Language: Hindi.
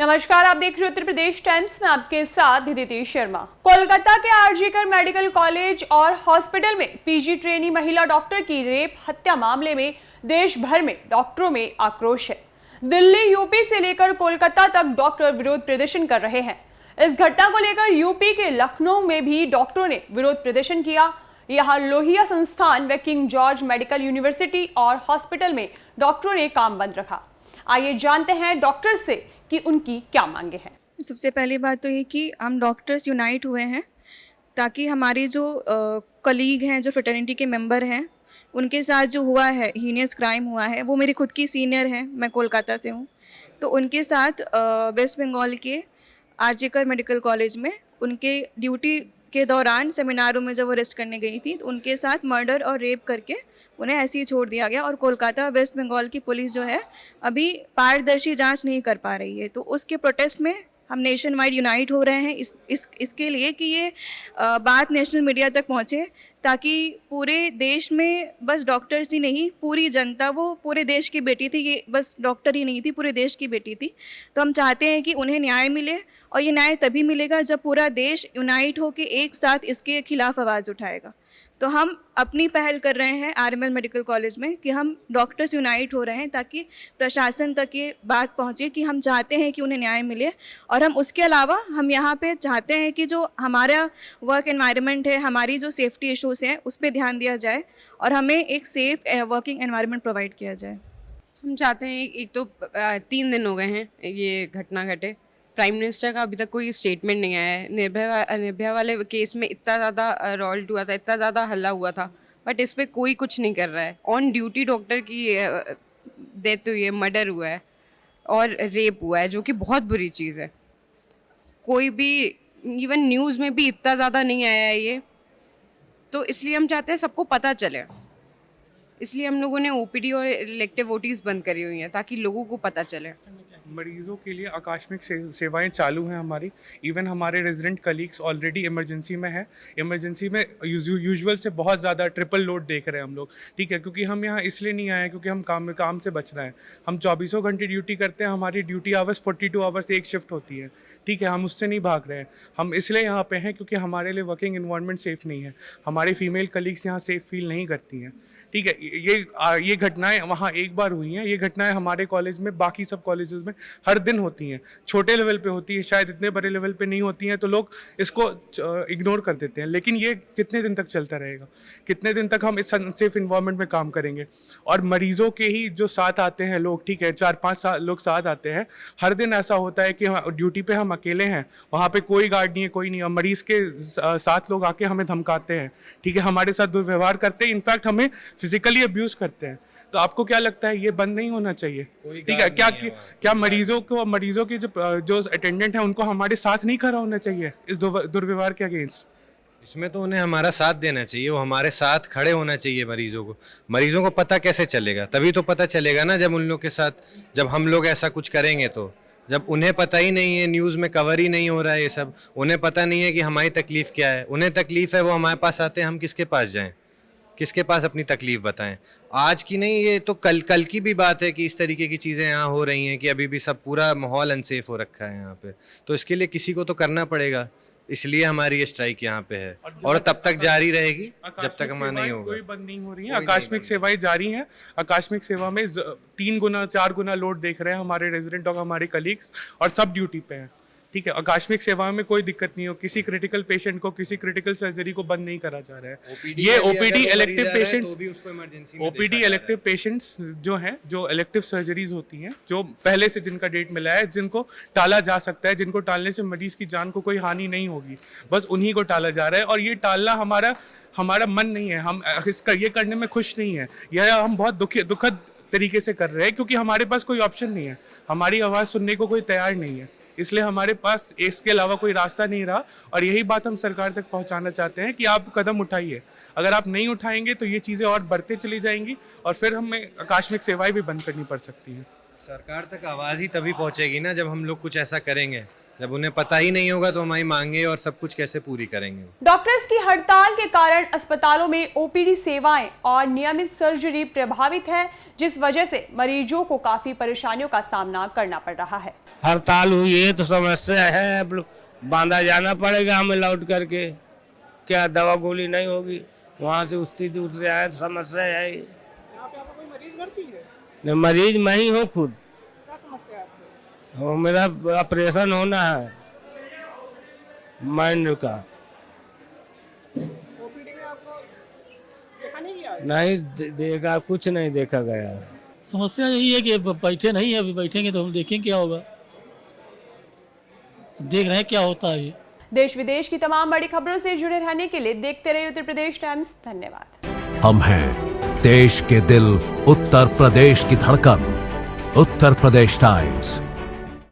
नमस्कार, आप देख रहे हो उत्तर प्रदेश टाइम्स में आपके साथ दीदी शर्मा। कोलकाता के आरजीकर मेडिकल कॉलेज और हॉस्पिटल में पीजी ट्रेनी महिला डॉक्टर की रेप हत्या मामले में देश भर में डॉक्टरों में आक्रोश है। दिल्ली, यूपी से लेकर कोलकाता तक डॉक्टर विरोध प्रदर्शन कर रहे हैं। इस घटना को लेकर यूपी के लखनऊ में भी डॉक्टरों ने विरोध प्रदर्शन किया। यहाँ लोहिया संस्थान व किंग जॉर्ज मेडिकल यूनिवर्सिटी और हॉस्पिटल में डॉक्टरों ने काम बंद रखा। आइए जानते हैं डॉक्टर से कि उनकी क्या मांगे हैं। सबसे पहली बात तो ये कि हम डॉक्टर्स यूनाइट हुए हैं ताकि हमारी जो कलीग हैं, जो फ्रेटर्निटी के मेंबर हैं, उनके साथ जो हुआ है, हीनियस क्राइम हुआ है, वो मेरी खुद की सीनियर हैं, मैं कोलकाता से हूँ, तो उनके साथ वेस्ट बंगाल के आरजीकर मेडिकल कॉलेज में उनके ड्यूटी के दौरान सेमिनारों में जब वो अरेस्ट करने गई थी, तो उनके साथ मर्डर और रेप करके उन्हें ऐसे ही छोड़ दिया गया। और कोलकाता वेस्ट बंगाल की पुलिस जो है अभी पारदर्शी जांच नहीं कर पा रही है, तो उसके प्रोटेस्ट में हम नेशन वाइड यूनाइट हो रहे हैं इसके लिए कि ये बात नेशनल मीडिया तक पहुँचे, ताकि पूरे देश में बस डॉक्टर्स ही नहीं, पूरी जनता, वो पूरे देश की बेटी थी, ये बस डॉक्टर ही नहीं थी, पूरे देश की बेटी थी। तो हम चाहते हैं कि उन्हें न्याय मिले, और ये न्याय तभी मिलेगा जब पूरा देश यूनाइट होकर एक साथ इसके खिलाफ आवाज़ उठाएगा। तो हम अपनी पहल कर रहे हैं आरएमएल मेडिकल कॉलेज में कि हम डॉक्टर्स यूनाइट हो रहे हैं ताकि प्रशासन तक ये बात पहुंचे कि हम चाहते हैं कि उन्हें न्याय मिले। और हम उसके अलावा हम यहाँ पे चाहते हैं कि जो हमारा वर्क एनवायरनमेंट है, हमारी जो सेफ्टी इश्यूज़ हैं, उस पर ध्यान दिया जाए और हमें एक सेफ वर्किंग एनवायरनमेंट प्रोवाइड किया जाए। हम चाहते हैं, एक तो 3 दिन हो गए हैं ये घटना घटे, प्राइम मिनिस्टर का अभी तक कोई स्टेटमेंट नहीं आया है। निर्भया वाले केस में इतना ज़्यादा रॉल्ट हुआ था, इतना ज़्यादा हल्ला हुआ था, बट इस पर कोई कुछ नहीं कर रहा है। ऑन ड्यूटी डॉक्टर की डेथ हुई है, मर्डर हुआ है और रेप हुआ है, जो कि बहुत बुरी चीज़ है। कोई भी इवन न्यूज़ में भी इतना ज़्यादा नहीं आया है ये, तो इसलिए हम चाहते हैं सबको पता चले। इसलिए हम लोगों ने ओपीडी और इलेक्टिव ओटीज बंद करी हुई हैं ताकि लोगों को पता चले। मरीजों के लिए आकस्मिक सेवाएं चालू हैं हमारी। इवन हमारे रेजिडेंट कलीग्स ऑलरेडी इमरजेंसी में है। इमरजेंसी में यूजुअल से बहुत ज़्यादा ट्रिपल लोड देख रहे हैं हम लोग, ठीक है, क्योंकि हम यहाँ इसलिए नहीं आए क्योंकि हम काम से बच रहे हैं। हम 24 घंटे ड्यूटी करते हैं, हमारी ड्यूटी आवर्स 42 आवर्स एक शिफ्ट होती है, ठीक है, हम उससे नहीं भाग रहे हैं। हम इसलिए यहाँ पे हैं क्योंकि हमारे लिए वर्किंग इन्वायरमेंट सेफ़ नहीं है, हमारी फीमेल कलीग्स यहाँ सेफ फील नहीं करती हैं, ठीक है। ये घटनाएं वहाँ एक बार हुई हैं, ये घटनाएं हमारे कॉलेज में, बाकी सब कॉलेजेस में हर दिन होती हैं। छोटे लेवल पे होती है, शायद इतने बड़े लेवल पे नहीं होती हैं, तो लोग इसको इग्नोर कर देते हैं। लेकिन ये कितने दिन तक चलता रहेगा, कितने दिन तक हम इस अनसेफ इन्वायरमेंट में काम करेंगे। और मरीजों के ही जो साथ आते हैं लोग, ठीक है, 4-5 लोग साथ आते हैं, हर दिन ऐसा होता है कि ड्यूटी पे हम अकेले हैं, वहाँ पे कोई गार्ड नहीं है, कोई नहीं है, मरीज के साथ लोग आके हमें धमकाते हैं, ठीक है, हमारे साथ दुर्व्यवहार करते हैं, इनफैक्ट हमें फिजिकली अब्यूज करते हैं। तो आपको क्या लगता है ये बंद नहीं होना चाहिए? ठीक है, क्या मरीजों के जो अटेंडेंट हैं उनको हमारे साथ नहीं खड़ा होना चाहिए इस दुर्व्यवहार के अगेंस्ट? इसमें तो उन्हें हमारा साथ देना चाहिए, वो हमारे साथ खड़े होना चाहिए। मरीजों को पता कैसे चलेगा? तभी तो पता चलेगा ना जब उन लोग के साथ, जब हम लोग ऐसा कुछ करेंगे। तो जब उन्हें पता ही नहीं है, न्यूज़ में कवर ही नहीं हो रहा है ये सब, उन्हें पता नहीं है कि हमारी तकलीफ़ क्या है, उन्हें तकलीफ़ है, वो हमारे पास आते हैं, हम किसके पास जाएं, किसके पास अपनी तकलीफ़ बताएं? आज की नहीं, ये तो कल की भी बात है कि इस तरीके की चीज़ें यहाँ हो रही हैं कि अभी भी सब पूरा माहौल अनसेफ हो रखा है यहाँ पे। तो इसके लिए किसी को तो करना पड़ेगा, इसलिए हमारी ये स्ट्राइक यहाँ पे है और तब तक जारी रहेगी जब तक हमारा नहीं होगा। कोई बंद नहीं हो रही है, आकस्मिक सेवाएं जारी हैं। आकस्मिक सेवा में 3 गुना 4 गुना लोड देख रहे हैं हमारे रेजिडेंट और हमारे कलीग्स, और सब ड्यूटी पे हैं, ठीक है। आकस्मिक सेवा में कोई दिक्कत नहीं हो, किसी क्रिटिकल पेशेंट को, किसी क्रिटिकल सर्जरी को बंद नहीं करा जा रहा है। ये ओपीडी इलेक्टिव पेशेंट्स जो हैं, जो इलेक्टिव सर्जरीज होती हैं, जो पहले से जिनका डेट मिला है, जिनको टाला जा सकता है, जिनको टालने से मरीज की जान को कोई हानि नहीं होगी, बस उन्हीं को टाला जा रहा है। और ये टालना हमारा मन नहीं है, हम इसका ये करने में खुश नहीं है, यह हम बहुत दुखद तरीके से कर रहे हैं, क्योंकि हमारे पास कोई ऑप्शन नहीं है, हमारी आवाज़ सुनने को कोई तैयार नहीं है, इसलिए हमारे पास इसके अलावा कोई रास्ता नहीं रहा। और यही बात हम सरकार तक पहुंचाना चाहते हैं कि आप कदम उठाइए। अगर आप नहीं उठाएंगे तो ये चीज़ें और बढ़ते चली जाएंगी और फिर हमें आकस्मिक सेवाएं भी बंद करनी पड़ सकती हैं। सरकार तक आवाज़ ही तभी पहुँचेगी ना जब हम लोग कुछ ऐसा करेंगे, जब उन्हें पता ही नहीं होगा तो हमारी मांगे और सब कुछ कैसे पूरी करेंगे। डॉक्टर्स की हड़ताल के कारण अस्पतालों में ओपीडी सेवाएं और नियमित सर्जरी प्रभावित है, जिस वजह से मरीजों को काफी परेशानियों का सामना करना पड़ रहा है। हड़ताल हुई है तो समस्या है, अब बांधा जाना पड़ेगा हमें लौट करके, क्या दवा गोली नहीं होगी, वहाँ से उतनी दूर से आए तो समस्या है। नहीं, मरीज मैं ही हूँ खुद। वो मेरा ऑपरेशन होना है माइंड का। नहीं देखा, कुछ नहीं देखा गया। समस्या यही है कि बैठे नहीं है, अभी बैठेंगे तो हम देखेंगे क्या होगा, देख रहे हैं क्या होता है। ये देश विदेश की तमाम बड़ी खबरों से जुड़े रहने के लिए देखते रहिए उत्तर प्रदेश टाइम्स। धन्यवाद। हम हैं देश के दिल, उत्तर प्रदेश की धड़कन, उत्तर प्रदेश टाइम्स।